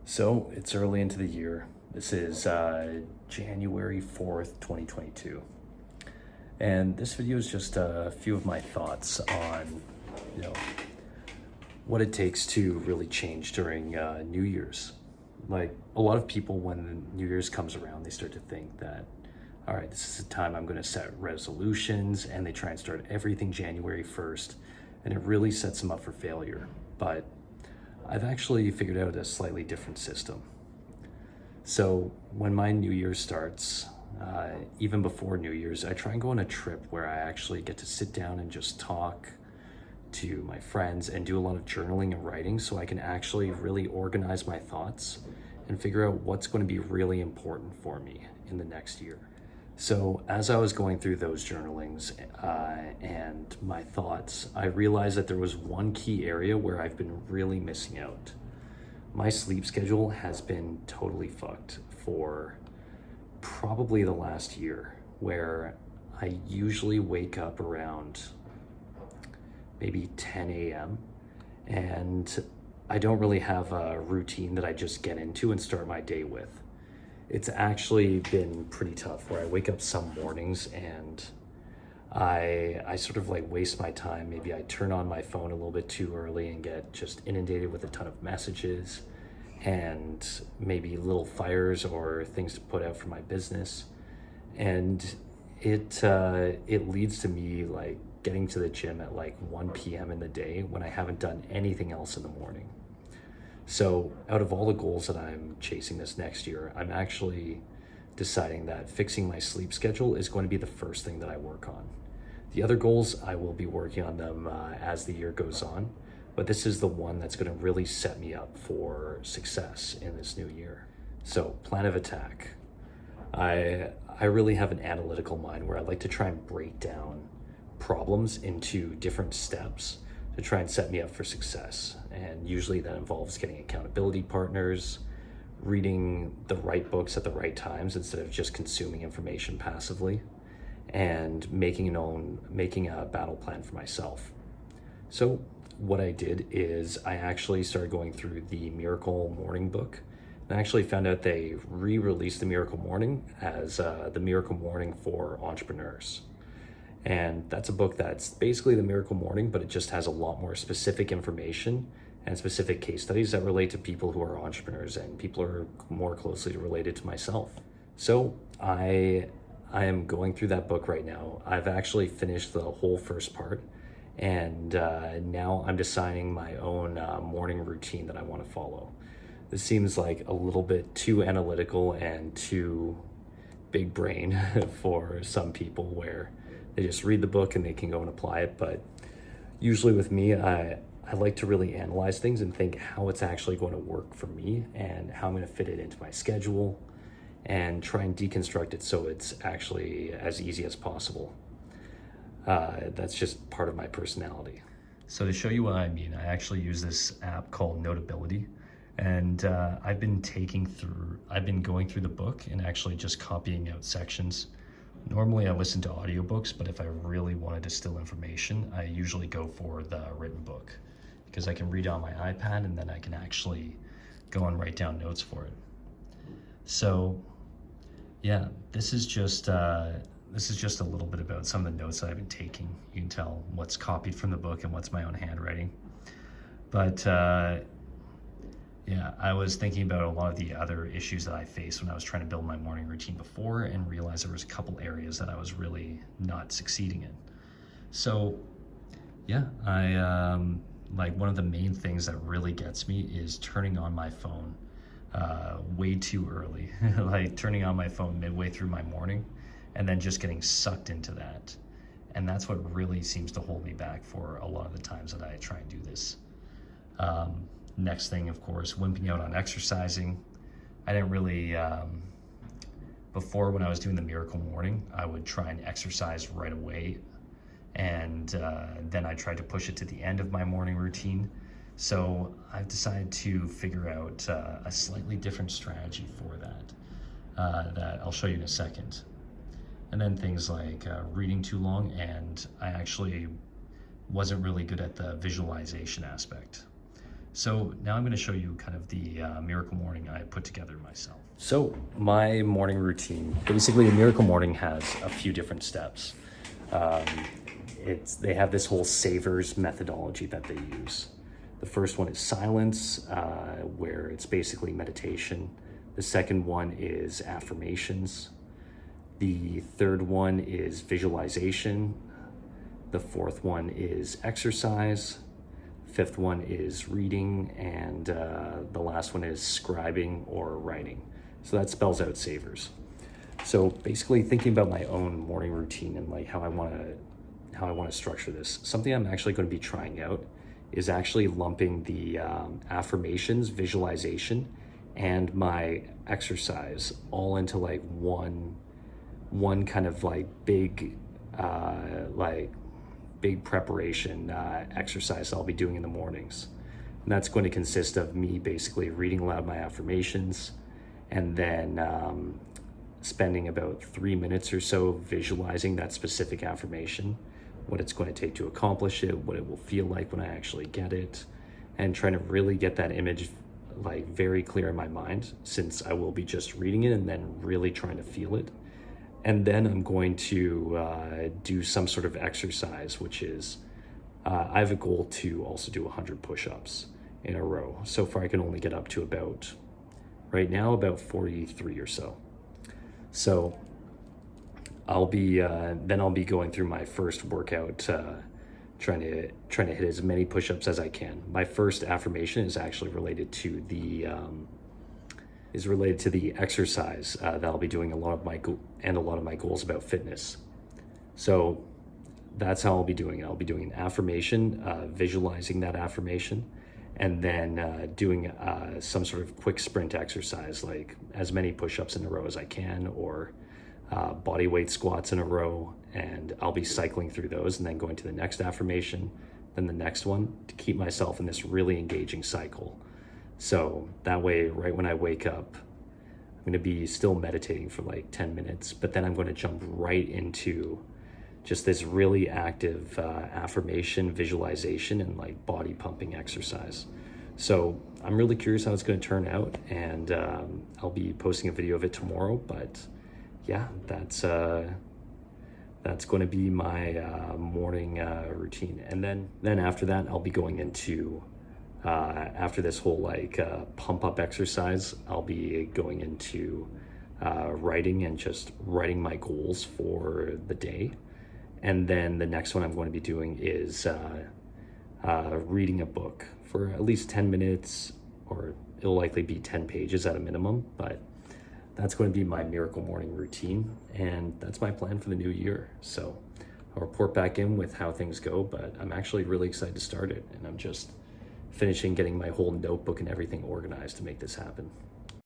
So it's early into the year. This is January 4th, 2022. And this video is just a few of my thoughts on, you know, what it takes to really change during New Year's. Like a lot of people, when New Year's comes around, they start to think that, all right, this is the time I'm going to set resolutions, and they try and start everything January 1st, and it really sets them up for failure. But I've actually figured out a slightly different system. So when my New Year's starts, even before New Year's, I try and go on a trip where I actually get to sit down and just talk to my friends and do a lot of journaling and writing so I can actually really organize my thoughts and figure out what's going to be really important for me in the next year. So as I was going through those journalings and my thoughts, I realized that there was one key area where I've been really missing out. My sleep schedule has been totally fucked for probably the last year, where I usually wake up around maybe 10 a.m. and I don't really have a routine that I just get into and start my day with. It's actually been pretty tough, where I wake up some mornings and I sort of like waste my time. Maybe I turn on my phone a little bit too early and get just inundated with a ton of messages and maybe little fires or things to put out for my business. And it leads to me like getting to the gym at like 1 p.m. in the day when I haven't done anything else in the morning. So out of all the goals that I'm chasing this next year, I'm actually deciding that fixing my sleep schedule is going to be the first thing that I work on. The other goals, I will be working on them as the year goes on, but this is the one that's going to really set me up for success in this new year. So plan of attack. I really have an analytical mind where I like to try and break down problems into different steps to try and set me up for success. And usually that involves getting accountability partners, reading the right books at the right times instead of just consuming information passively, and making a battle plan for myself. So what I did is I actually started going through the Miracle Morning book, and I actually found out they re-released the Miracle Morning as the Miracle Morning for Entrepreneurs. And that's a book that's basically the Miracle Morning, but it just has a lot more specific information and specific case studies that relate to people who are entrepreneurs and people who are more closely related to myself. So I am going through that book right now. I've actually finished the whole first part, and now I'm deciding my own morning routine that I want to follow. This seems like a little bit too analytical and too big brain for some people, where they just read the book and they can go and apply it. But usually with me, I like to really analyze things and think how it's actually going to work for me and how I'm going to fit it into my schedule and try and deconstruct it so it's actually as easy as possible. That's just part of my personality. So to show you what I mean, I actually use this app called Notability. And I've been going through the book and actually just copying out sections. Normally I listen to audiobooks, but if I really want to distill information, I usually go for the written book because I can read on my iPad and then I can actually go and write down notes for it. So yeah, this is just a little bit about some of the notes that I've been taking. You can tell what's copied from the book and what's my own handwriting. But yeah, I was thinking about a lot of the other issues that I faced when I was trying to build my morning routine before, and realized there was a couple areas that I was really not succeeding in. So yeah, like one of the main things that really gets me is turning on my phone way too early, like turning on my phone midway through my morning and then just getting sucked into that. And that's what really seems to hold me back for a lot of the times that I try and do this. Next thing, of course, wimping out on exercising. I didn't really, before when I was doing the Miracle Morning, I would try and exercise right away. And then I tried to push it to the end of my morning routine. So I've decided to figure out a slightly different strategy for that I'll show you in a second. And then things like reading too long, and I actually wasn't really good at the visualization aspect. So now I'm going to show you kind of the miracle morning I put together myself. So my morning routine, basically a miracle morning has a few different steps. They have this whole savers methodology that they use. The first one is silence, where it's basically meditation. The second one is affirmations. The third one is visualization. The fourth one is exercise. Fifth one is reading, and the last one is scribing or writing. So that spells out savers. So basically thinking about my own morning routine and like how I want to structure this, something I'm actually going to be trying out is actually lumping the affirmations, visualization, and my exercise all into like one kind of like big preparation exercise I'll be doing in the mornings. And that's going to consist of me basically reading aloud my affirmations and then spending about 3 minutes or so visualizing that specific affirmation, what it's going to take to accomplish it, what it will feel like when I actually get it, and trying to really get that image like very clear in my mind, since I will be just reading it and then really trying to feel it. And then I'm going to do some sort of exercise, which is, I have a goal to also do 100 push-ups in a row. So far I can only get up to right now about 43 or so. So I'll be going through my first workout, trying to hit as many push-ups as I can. My first affirmation is actually related to the exercise that I'll be doing a lot of my goals about fitness. So that's how I'll be doing it. I'll be doing an affirmation, visualizing that affirmation, and then doing some sort of quick sprint exercise, like as many push-ups in a row as I can, or body weight squats in a row. And I'll be cycling through those and then going to the next affirmation, then the next one, to keep myself in this really engaging cycle. So that way, right when I wake up, I'm going to be still meditating for like 10 minutes, but then I'm going to jump right into just this really active affirmation, visualization, and like body pumping exercise. So I'm really curious how it's going to turn out, and I'll be posting a video of it tomorrow. But yeah, that's going to be my morning routine. And then after that, I'll be going into after this whole like pump up exercise, I'll be going into writing and just writing my goals for the day. And then the next one I'm going to be doing is reading a book for at least 10 minutes, or it'll likely be 10 pages at a minimum. But that's going to be my miracle morning routine, and that's my plan for the new year. So I'll report back in with how things go, but I'm actually really excited to start it, and I'm just finishing getting my whole notebook and everything organized to make this happen.